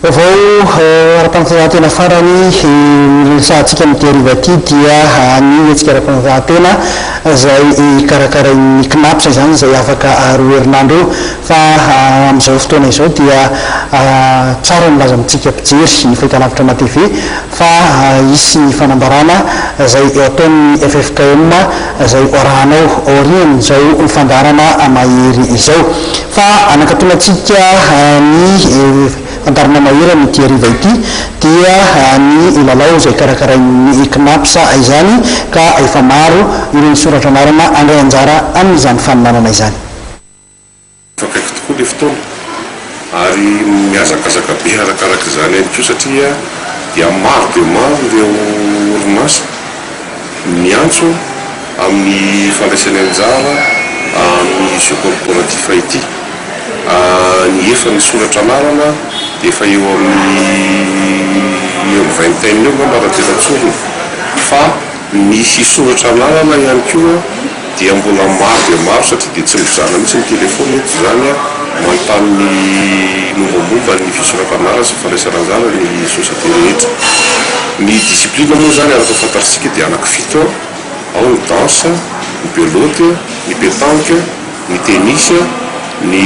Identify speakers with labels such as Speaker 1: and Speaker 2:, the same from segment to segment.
Speaker 1: Vao ara-panatanjahantena farany sahatsika mitehariva aty dia ny etsika ara-panatanjahantena izay karakarain'ny knapsa zany izay afaka roa herinandro fa amin'izao fotoana izao dia tsara milaza amintsika mpijery ny fahitalavitra na TV fa isy fanambarana izay ataon'ny FFKM izay orahanao aorian'ny izao fandarana mahery izao fa anakatonatsika ny fandarana mahery amin'ity hariva ity dia ny lalao izay karakarain'ny knapsa izany ka efa maro ireo ny soratra anarana andray anjara amin'izany faninanana izany.
Speaker 2: Fakaiky tokoa le fotoana ary miazakazaka be arakaraka izany ihany koa satria dia maro ireo orinasa miantso amin'ny fandraisany anjara amin'ny jeu corporatif ity. Ny efa ny soratra anarana dia efa eo amin'ny vingtaine eo ngamba raha tena tsorona fa misy soratra anarana ihany koa dia mbola maro dia maro satria dia tsy mizana mihitsy ny telefona eto zany manontany mombamomba ny fisoratanara sy fandraisana anjara ny société rehetra. Ny discipline moa zany araka fantatsika dia anankifito ao ny danse, ny pelote, ny pétanque, ny tennis, ny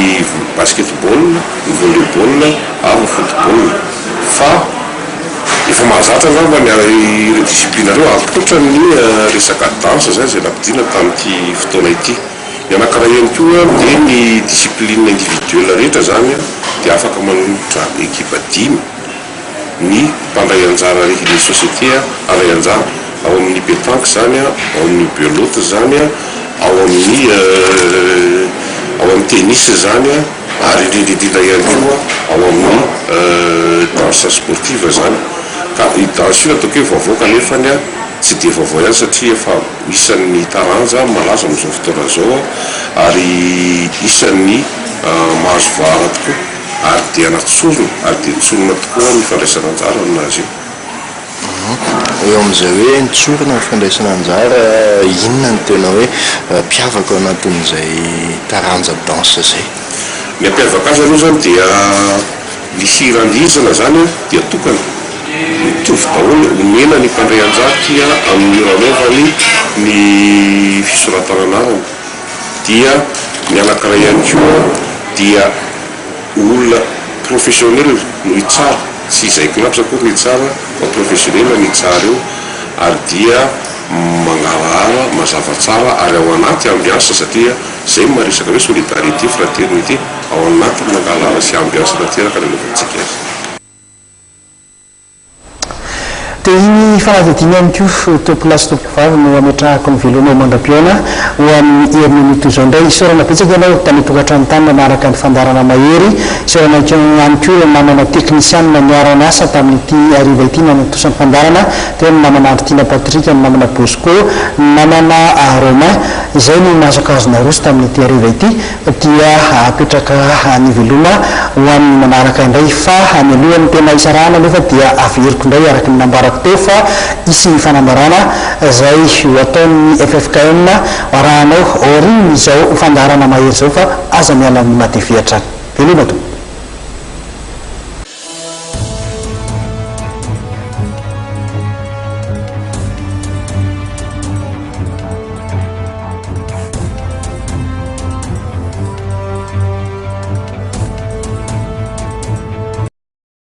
Speaker 2: basketball, ny volleyball ary ny football. Fa efa mahazatra ngamba ireo discipline reo ankoatra ny resaka danse zay izay nampidina tamin'ity fotoana ity. Ny anankiray ihany koa dia ny discipline individuelle rehetra zany dia afaka manolotra ekipa 5 ny mpandray anjara ny société aray anjara ao amin'ny pétanque zany ao amin'ny pelote zany ao amin'ny tennis zany ary indrindra ihany koa ao amin'ny danse sportive zany. Ka i danse io ataoko hoe vaovaoka nefany tsy dia vaovao ihany satria efa isan'ny taranja malaza amin'izao fotoana zao ary isan'ny mahazo vahara tokoa ary dia anatsorona ary dia tsorona tokoa ny fandraisana anjara aminazy io.
Speaker 3: Eo amin'izay hoe nitsorona ny fandraisana anjara inona ny tena hoe mpiavaka anatin'izay taranja danse zay?
Speaker 2: Ny ampiavaka azy aloha zany dia ny hirandizana zany dia tokana mitovy daholo omena ny mpandray anjara tia amin'ny ranaovany ny fisoratana anarany dia ny anankiray ihany koa dia olona professionnel no itsara tsy izay knapsa koa ny tsara fa professionnel ny tsara eo ary dia mangarahara mazava tsara ary ao anaty ambiansa satria zay maresaka hoe solidarité fraternité ao anaty mangarahara sy ambiansa tanteraka nanaovantsika azy.
Speaker 1: Dia iny fanadidina ihany koa tompolasy tompovavy no ametrahako ny velonao mandram-piaona ho amin'ny hery minute izao indray isaorana betsaka ianao tany tokantrano tany manaraka ny fandarana mahery isaorana ihany koa namana teknisianina niarana asa tamin'ity hariva ity nanatosany fandarana dia namana Andritina Patrika, namana Bosco, namana Romain izay ny nazakazona roso tamin'ity hariva ity dia apetraka ny velona ho amin'ny manaraka indray fa mialohan'ny tena isarahana aloha dia averiko indray araka ny nambara teo fa isy fanambarana izay ataon'ny FFKM arahanao aorian'izao fandarana mahery izao fa aza miala amin'ny matevy hatrany velona to.